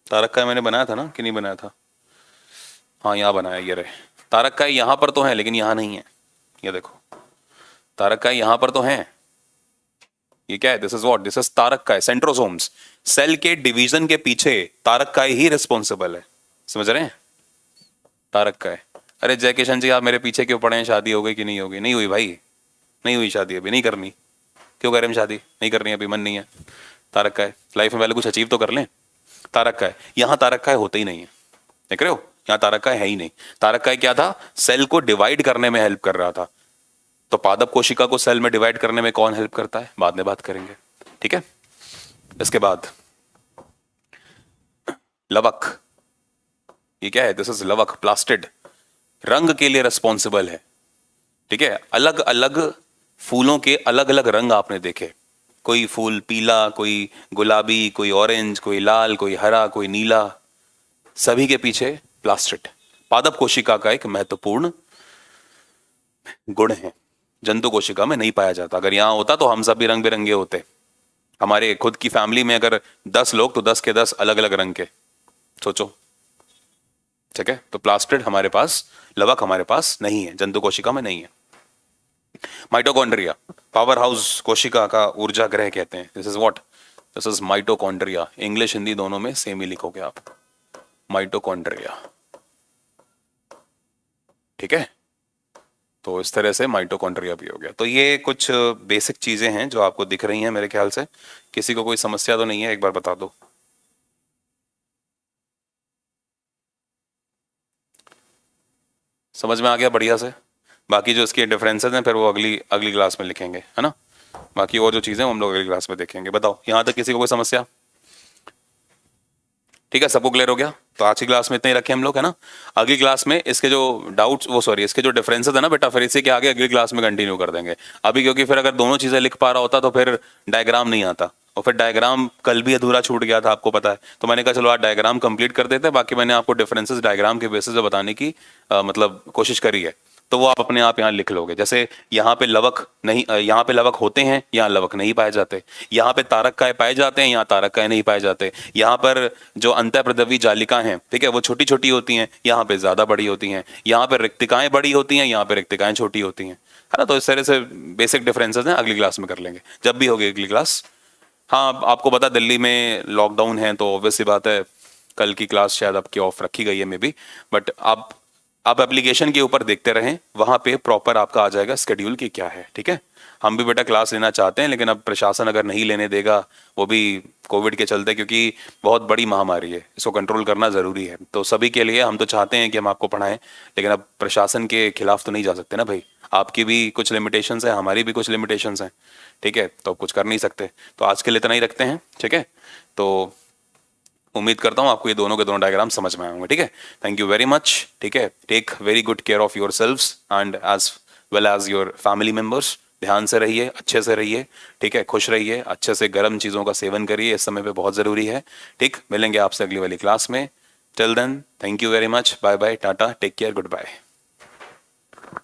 तारक का मैंने बनाया था ना कि नहीं बनाया था, हाँ यहाँ बनाया, ये रहे। तारक का यहां पर तो है लेकिन यहां नहीं है, ये देखो, तारक का यहां पर तो है। ये क्या है, this is what, this is तारक का है, सेंट्रोसोम्स। सेल के डिवीजन के पीछे तारक का ही रिस्पॉन्सिबल है, समझ रहे हैं, तारक का है। अरे जय किशन जी, आप मेरे पीछे क्यों पड़े हैं, शादी हो गई कि नहीं हो गई? नहीं हुई भाई, नहीं हुई शादी, अभी नहीं करनी। क्यों करें हम शादी, नहीं करनी, अभी मन नहीं है। तारक का है, लाइफ में पहले कुछ अचीव तो कर लें। तारक का है, यहाँ तारक का है होता ही नहीं है, देख रहे हो, यहाँ तारक का है ही नहीं। तारक का क्या था, सेल को डिवाइड करने में हेल्प कर रहा था। तो पादप कोशिका को सेल में डिवाइड करने में कौन हेल्प करता है, बाद में बात करेंगे, ठीक है। इसके बाद लवक, ये क्या है, दिस इज लवक, प्लास्टिड, रंग के लिए रिस्पॉन्सिबल है, ठीक है। अलग अलग फूलों के अलग अलग रंग आपने देखे, कोई फूल पीला, कोई गुलाबी, कोई ऑरेंज, कोई लाल, कोई हरा, कोई नीला, सभी के पीछे प्लास्टिड पादप कोशिका का एक महत्वपूर्ण गुण है, जंतु कोशिका में नहीं पाया जाता। अगर यहां होता तो हम सभी रंग बिरंगे होते। हमारे खुद की फैमिली में अगर 10 लोग तो 10 के 10 अलग अलग रंग के, सोचो, ठीक है। तो प्लास्टिड हमारे पास, लवक हमारे पास नहीं है, जंतु कोशिका में नहीं है। माइटोकॉन्ड्रिया, पावर हाउस कोशिका का ऊर्जा ग्रह कहते हैं। This is what, this is mitochondria. English Hindi दोनों में सेम ही लिखोगे आप, माइटोकॉन्ड्रिया, ठीक है। तो इस तरह से माइटोकॉन्ड्रिया भी हो गया। तो ये कुछ बेसिक चीजें हैं जो आपको दिख रही हैं मेरे ख्याल से। किसी को कोई समस्या तो नहीं है, एक बार बता दो। समझ में आ गया बढ़िया से। बाकी जो इसके डिफरेंसेस हैं फिर वो अगली अगली क्लास में लिखेंगे, है ना। बाकी और जो चीजें हम लोग अगली क्लास में देखेंगे। बताओ यहां तक किसी को कोई समस्या, ठीक है, सबको क्लियर हो गया। तो आज की क्लास में इतने ही रखे हम लोग, है ना। अगली क्लास में इसके जो डाउट्स, वो सॉरी, इसके जो डिफरेंसेस है ना बेटा, फिर इसी के आगे अगली क्लास में कंटिन्यू कर देंगे। अभी क्योंकि फिर अगर दोनों चीजें लिख पा रहा होता तो फिर डायग्राम नहीं आता, और फिर डायग्राम कल भी अधूरा छूट गया था, आपको पता है। तो मैंने कहा चलो आज डायग्राम कंप्लीट कर देते हैं। बाकी मैंने आपको डिफरेंसेस डायग्राम के बेसिस पे बताने की मतलब कोशिश करी है, तो वो आप अपने आप यहाँ लिख लोगे। जैसे यहाँ पे लवक नहीं, यहाँ पे लवक होते हैं, यहाँ लवक नहीं पाए जाते। यहाँ पे तारककाय पाए जाते हैं, यहाँ तारककाय नहीं पाए जाते। यहाँ पर जो अंतःप्रदवी जालिका हैं, ठीक है, वो छोटी छोटी होती हैं, यहाँ पे ज्यादा बड़ी होती हैं। यहाँ पे रिक्तिकाएं बड़ी होती हैं, यहाँ पे रिक्तिकाएं छोटी होती हैं, है ना। तो इस तरह से बेसिक डिफरेंसेस हैं, अगली क्लास में कर लेंगे, जब भी होगी अगली क्लास। हाँ, आपको पता दिल्ली में लॉकडाउन है, तो ऑब्वियस सी बात है कल की क्लास शायद आपकी ऑफ रखी गई है मे बी, बट आप एप्लीकेशन के ऊपर देखते रहें, वहां पे प्रॉपर आपका आ जाएगा स्केड्यूल की क्या है, ठीक है। हम भी बेटा क्लास लेना चाहते हैं, लेकिन अब प्रशासन अगर नहीं लेने देगा, वो भी कोविड के चलते, क्योंकि बहुत बड़ी महामारी है, इसको कंट्रोल करना जरूरी है। तो सभी के लिए हम तो चाहते हैं कि हम आपको पढ़ाएं, लेकिन अब प्रशासन के खिलाफ तो नहीं जा सकते ना भाई। आपकी भी कुछ लिमिटेशंस है, हमारी भी कुछ लिमिटेशंस हैं, ठीक है। तो कुछ कर नहीं सकते। तो आज के लिए इतना ही रखते हैं, ठीक है। तो उम्मीद करता हूँ आपको ये दोनों के दोनों डायग्राम समझ में आए होंगे, ठीक है। थैंक यू वेरी मच, ठीक है। Take very good care of your selves and as well as your family members. ध्यान से रहिए, अच्छे से रहिए, ठीक है। खुश रहिए, अच्छे से गर्म चीज़ों का सेवन करिए, इस समय पे बहुत ज़रूरी है, ठीक। मिलेंगे आपसे अगली वाली क्लास में। Till then, thank you very much, bye bye, tata, take care, good bye.